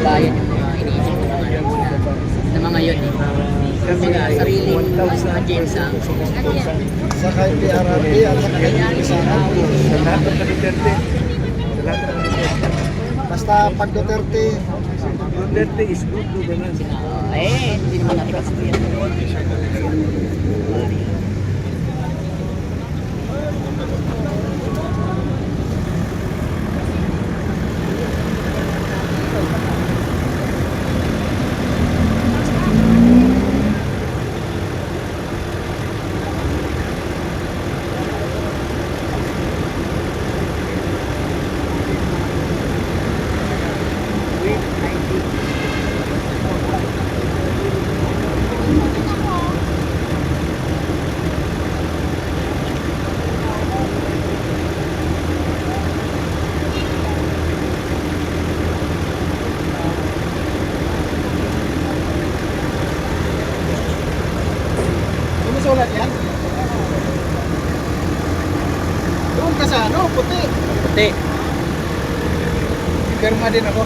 bayan yung mga iniisip ko na mga yun eh. Kasi nga, sarili agensa. Sa kahit PRRD at sa kahit Pisangan. Sa lahat ng Duterte. Sa lahat ng Duterte. Basta pag Duterte, Duterte is good governance. Hindi naman natin kasabihan. sumusulat yan? Doon ka sa ano, puti. Puti. Pirma din ako.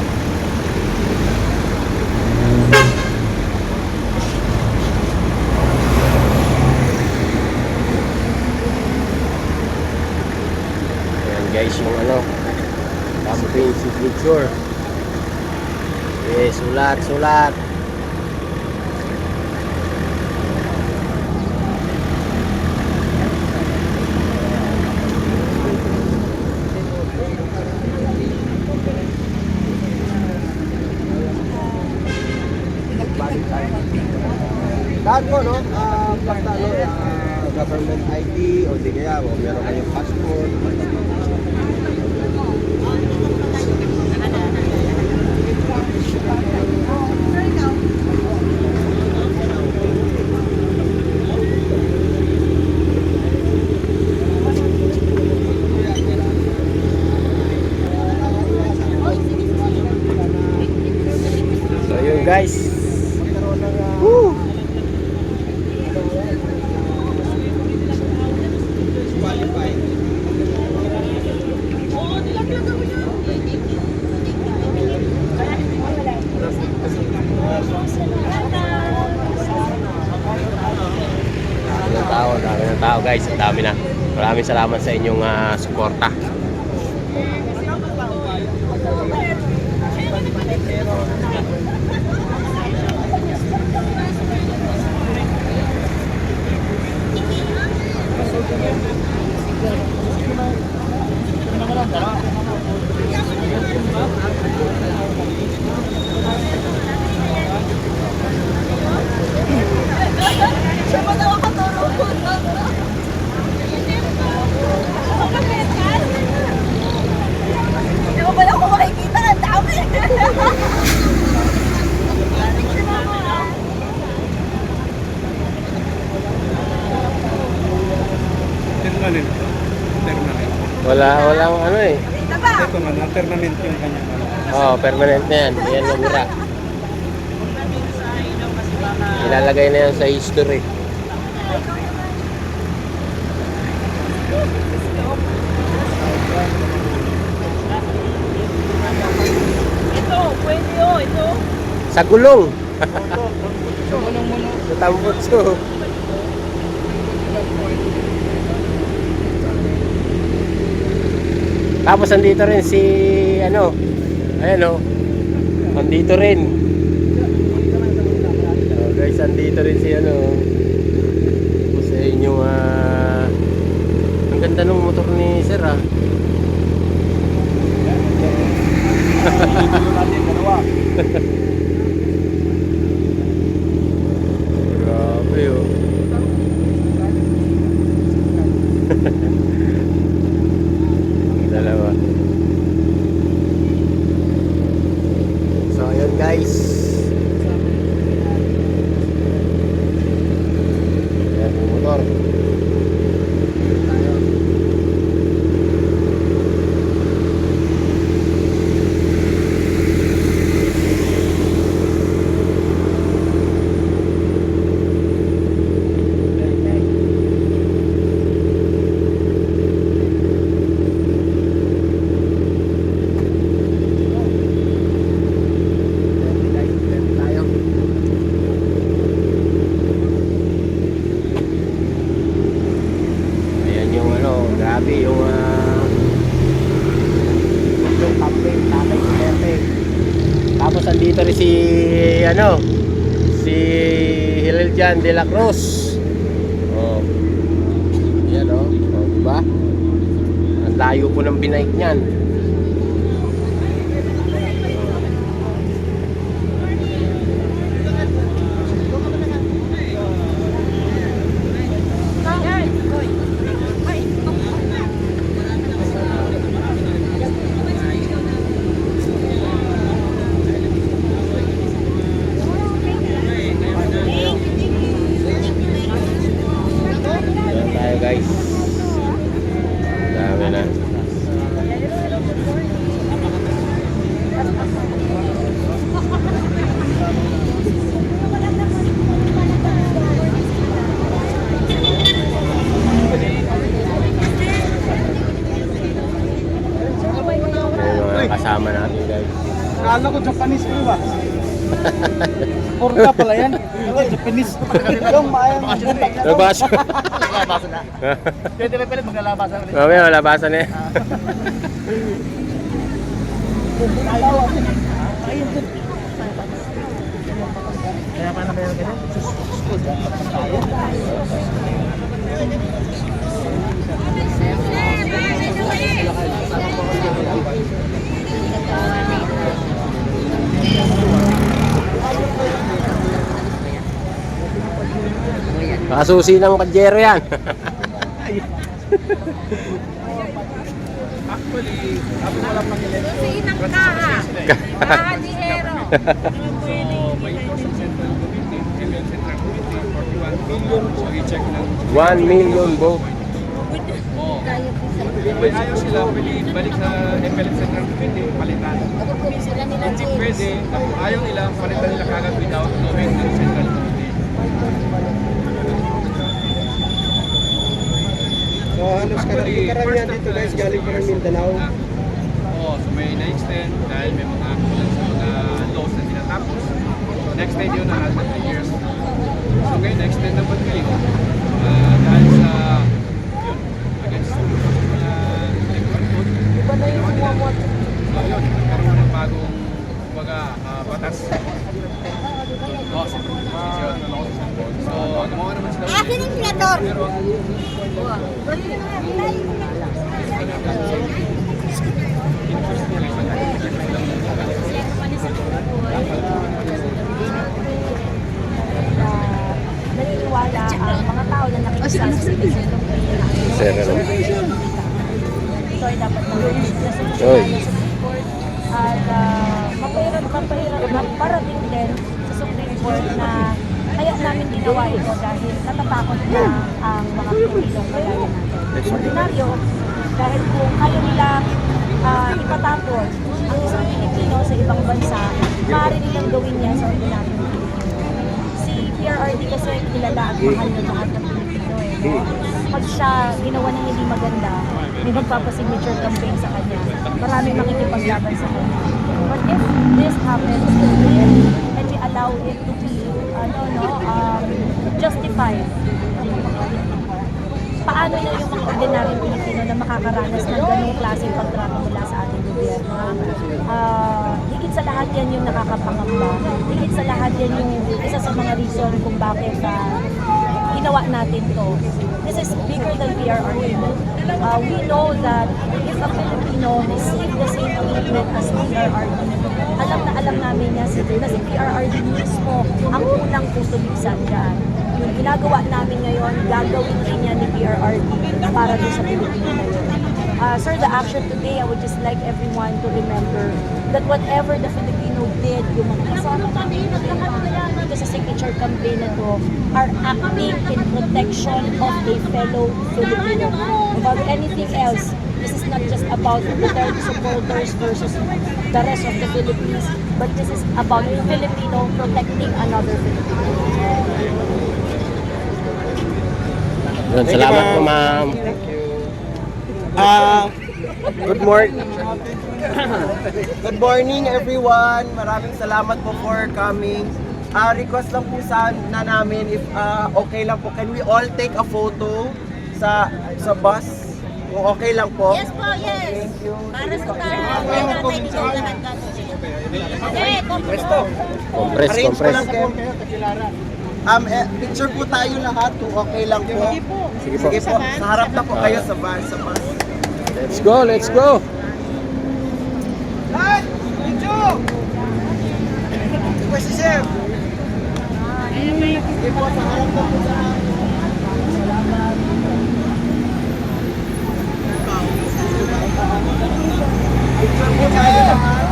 Ayan guys, yung ano, campaign signature. Sulat, sulat. Lahat po, no? Basta, no? Government ID o di kaya, o meron kayong passport. So yun guys. Dami ng tao guys, ang dami na. Maraming salamat sa inyong suporta. Hindi mo pala ako makikita, ang dami. Permanent. Permanent. Walang ano eh. Dito ba? Ito nga, permanent yung kanyang ano. Oh, permanent na yan. Yan namira. Ilalagay na yan sa history. Ito, pwede yun, ito. Sa gulong. Sa tambutso. Tapos andito rin si ano. Ayan o. Andito rin. So guys, andito rin si ano. Sa inyong ang ganda ng motor ni Sir ah. Grabe oh. Dalawa. So ayun guys. Ayan yung motor. Tapos andito rin si si Hileljan de la Cruz. Oh. Yan oh. Oh, diba? Ang layo po ng binike niyan. Yan tayo guys. Dami na. Yung mga kasama natin guys. Kala ko Japanese po ba? Orga pala yan. Japanese. Yung mayang Nabasa. Labasan na. Kaya di ba pala maglalabasan ulit? Mamaya malabasan eh. Kaya paano kaya ganyan? Nakasusi ng Pajero yan. Actually, ako walang pangilan. Sinang kaha. Kaha ni Hero. May Social Central Committee, Philippine Central Committee, 41 million po i-check lang. 1 million both. May ayaw sila, pwede balik sa Philippine Central Committee, palitan. Hindi pwede, ayaw nila, palitan nila kagad without knowing ng Central Committee. So halos karamihan dito guys galing pa ng Mindanao. Oo, so may na-extend dahil may mga kulang sa mga laws na tinatapos. So next day yun na after 3 years. So ngayon, na-extend naman ngayon. Dahil sa, yun, against mga electoral code. Iba na yung sumamot. So yun, nagkaroon ng bagong batas. Oo, sa proposisyon. So, gumawa naman sila. Akin ang plator. Pero ang naniniwala ang mga tao na nakikita sa citizen ng Sir, ano? So ay dapat mag-release na sa Oy. Supreme Court at mapahirap parating din sa Supreme Court na kaya namin ginawa ito dahil natatakot na ang mga Pilipinong kagaya natin. Ordinaryo, dahil kung kayo nilang ipatapos ang isang Pilipino sa ibang bansa, maaari nilang gawin yan sa ordinaryo. Si PRRD kasi kilala at mahal ng lahat ng Pilipino eh. No? Pag siya ginawa ng hindi maganda, may magpapasignature campaign sa kanya. Maraming makikipaglaban sa kanya. But if this happens to him and we allow it to be justified, paano na yung mga ordinaryong Pilipino na makakaranas ng ganung klaseng pagtrato mula sa ating gobyerno? Higit sa lahat yan yung nakakapangamba. Higit sa lahat yan yung isa sa mga reason kung bakit ginawa natin to. This is bigger than PRRD. We know that if a Filipino receive the same treatment as PRRD, alam namin niya na si PRRD mismo ang unang tutulisan dyan. Yung ginagawa namin ngayon, gagawin din niya ni PRRD para doon sa Pilipino na yun. Sir, the action today, I would just like everyone to remember that whatever the Filipino did, yung mga kasama namin dito sa signature campaign na to, are acting in protection of a fellow Filipino. Above anything else, this is not just about Duterte supporters versus the rest of the Philippines, but this is about Filipino protecting another Filipino. Yun, salamat po ma'am. Good morning everyone. Maraming salamat po for coming. Request lang po sana namin if okay lang po, can we all take a photo sa bus? Kung okay lang po. Yes po, yes. Thank you. Para sa tayo, tatay dito lahat. Compress, Arrange ko compress. lang kayo. Picture po tayo lahat kung okay lang po. Sige po. Sige po, sa harap na po kayo sa van, sa bus. Let's go, let's go. Sige po, sa harap na po sa picture po tayo lahat.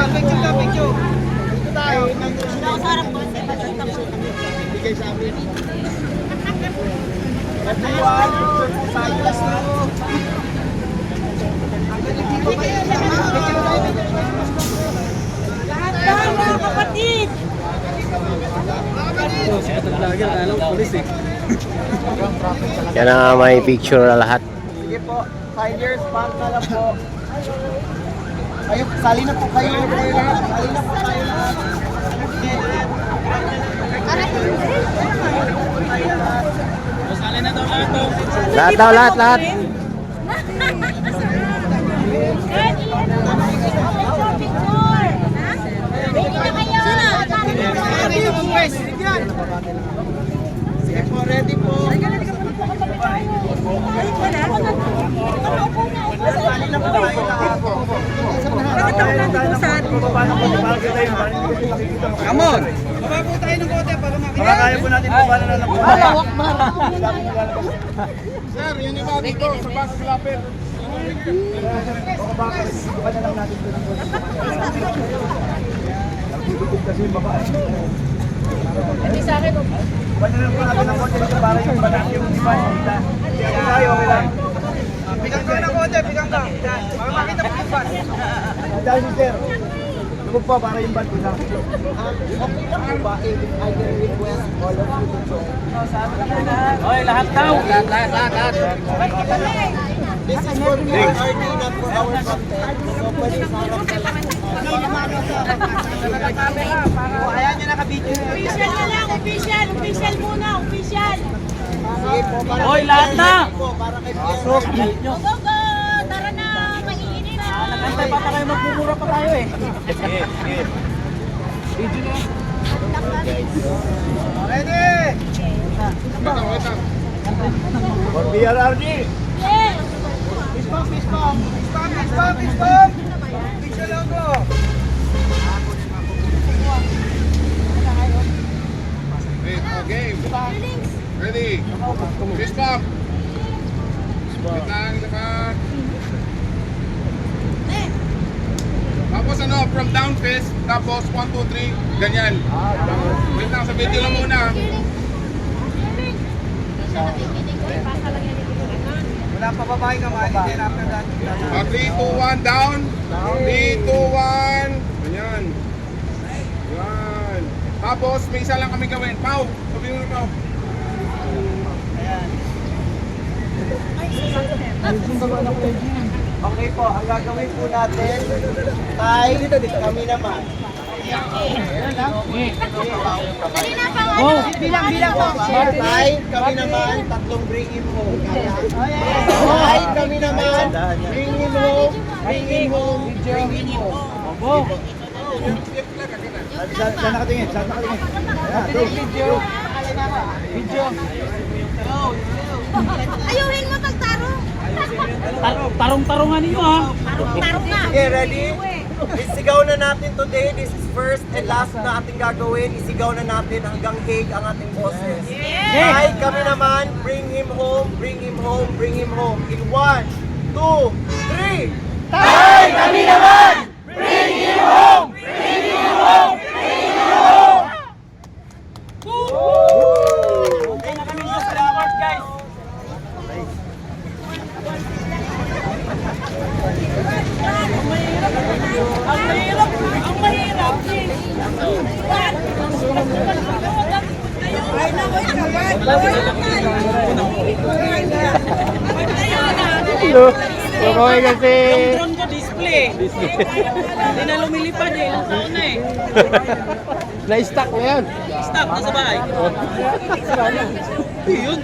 Picture ka, picture. Dito tayo. Bigay sa amin. Everyone, picture po tayo lahat. Lahat mga kapatid! Yan na may picture na lahat. Sige po, 5 years back na lang po. Kayo, sali na po kayo. Sali na po kayo lahat. Lahat daw, lahat, lahat. Sige po, ready po. Sali na po kayo lahat. Come on! Baba po tayo ng bote para makita. Baka kaya po natin po na lang. Sir, yun yung bago ko sa bus lapit. Hindi sa akin. Pigang ka ng bote, pigang ka. Para makita po yung bus. Okay lang po ba if I can request all of you to join? This is for PRRD, not for our content. So pwede sa harap na lang po. Ayan nyo nakabidyo. Official na lang, official! Official muna, official! Sige po, para Hoy, lahat na! Para kay PRRD. Go, go, go! Tara na! Maiinit na! Antay pa tayo, magmumura pa tayo eh. Ready! Yes! Fist bump, fist bump. Fist bump, fist bump, fist bump. Picture logo. Okay. Ready? Fist bump. Wait lang, naka. Tapos ano, from down fist, tapos 1, 2, 3, ganyan. Wait lang, sa video lang muna. Wala pa babae kamay. Then after that. 3, 2, 1, down. 3, 2, 1. Ganyan. Yan. Tapos, may isa lang kami gawin. Pau! Sabi mo na, Pau. Okay po, ang gagawin po natin, tay, kami naman. Bilang po! Tay, kami naman, tatlong bring him home. Tay, kami naman, bring him home, bring him home, bring him home. Saan nakatingin? Saan nakatingin? Ayuhin mo tagtaro! Tarong-tarongan niyo ha. Tarong na! Okay, ready? Isigaw na natin today. This is first and last na ating gagawin. Isigaw na natin hanggang Hague ang ating boses. Tay, kami naman, bring him home, bring him home, bring him home. In 1, 2, 3. Tay, kami naman, bring him home, bring him home, bring him home. Okay na kami sa support guys. Ang mahirap! Ang mahirap! Okay kasi. Yung drone ko display. Hindi na lumilipad eh. Ilang taon na eh. Na-stuck na yan. Stop, nasa bahay. Yun.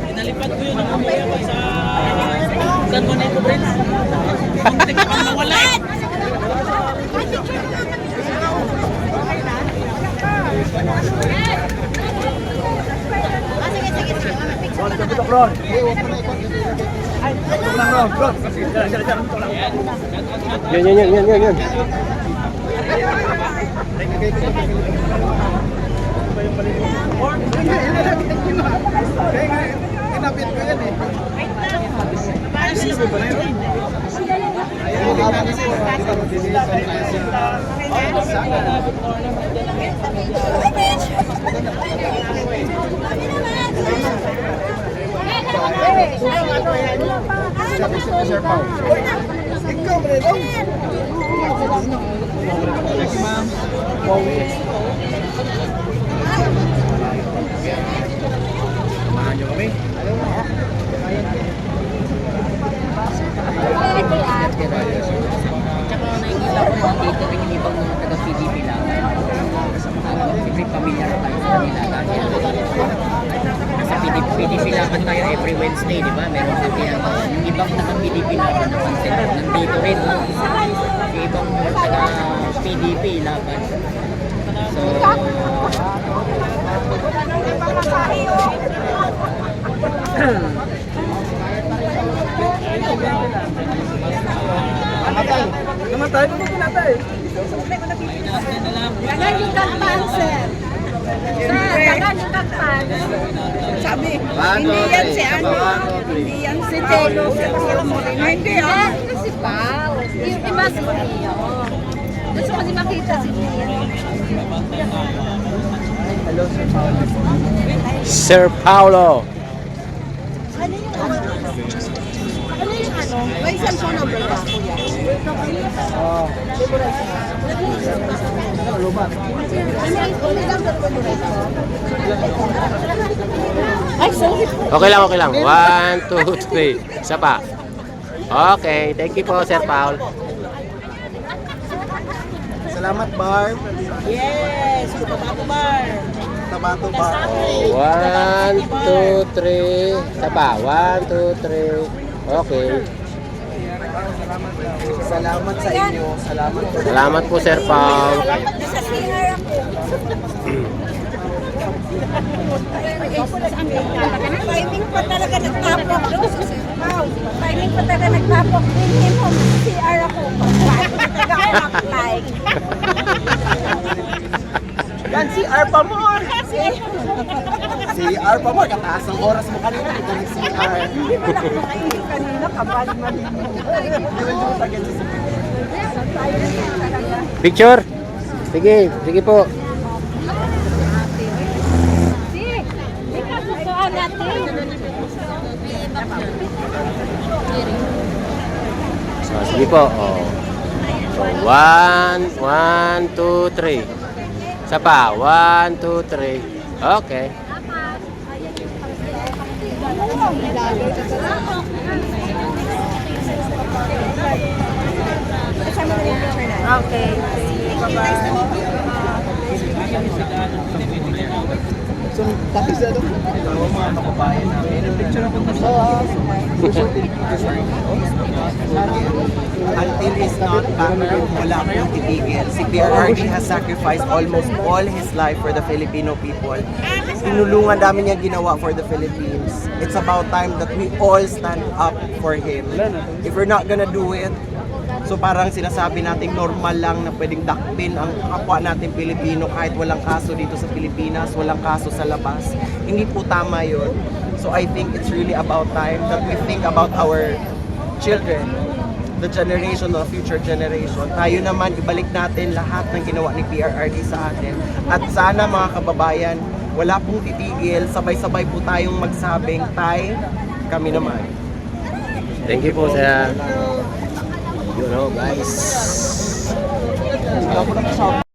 Pinalipad ko yun. Ang umiya ko sa San Juanito Prince. Yun. Tsaka nakikita ko naman dito rin yung ibang mga taga-PDP lang. Siyempre pamilyar tayo sa kanila dahil nasa PDP laban tayo every Wednesday, di ba? Meron din kaya yung ibang taga-PDP laban na content nandito rin. Yung ibang taga-PDP laban. So, Tagal yung kakpan, sir. Sir, tagal yung kakpan. Sabi, hindi yan si ano, hindi yan si Jello, hindi ah. Si Pao. Yung iba si Leo. Gusto ko din makita si Leo. Sir Paulo. Ano yung ano? May cellphone number ka, kuya. Ay, sorry. Okay lang. 1, 2, 3. Isa pa. Okay, thank you po, Sir Paul. Salamat, Barb. Yes, Tabato Bar. Tabato Bar. 1, 2, 3. Isa pa. 1, 2, 3. Okay. Salamat sa inyo. Salamat po, Sir Paul. Sa CR ako. Timing pa talaga nagtapok. Timing pa talaga nagtapok. Hindi mo sa CR ako. Paano talaga ako like? Yan, si Arpa More. Si Arpa More, kataas ang oras mo kanina. Ito yung CR. Hindi mo na ako nakainin kanina, kabal malilimutan. Picture? Sige po. Ikaw susuan natin. So, sige po. So, 1, 2, 3. Isa pa. 1, 2, 3. Okay. Okay. So, pati sa ito, mga kababayan namin. Picture ako kasi. Until he's not back, wala akong titigil. Si PRRD has sacrificed almost all his life for the Filipino people. Tinulungan namin niya ginawa for the Philippines. It's about time that we all stand up for him. If we're not gonna do it, so parang sinasabi natin normal lang na pwedeng dakpin ang kapwa natin Pilipino kahit walang kaso dito sa Pilipinas, walang kaso sa labas. Hindi po tama yun. So I think it's really about time that we think about our children, the generation, the future generation. Tayo naman, ibalik natin lahat ng ginawa ni PRRD sa atin. At sana mga kababayan, wala pong titigil, sabay-sabay po tayong magsabing, Tay, kami naman. Thank you po, Sir. You know, guys.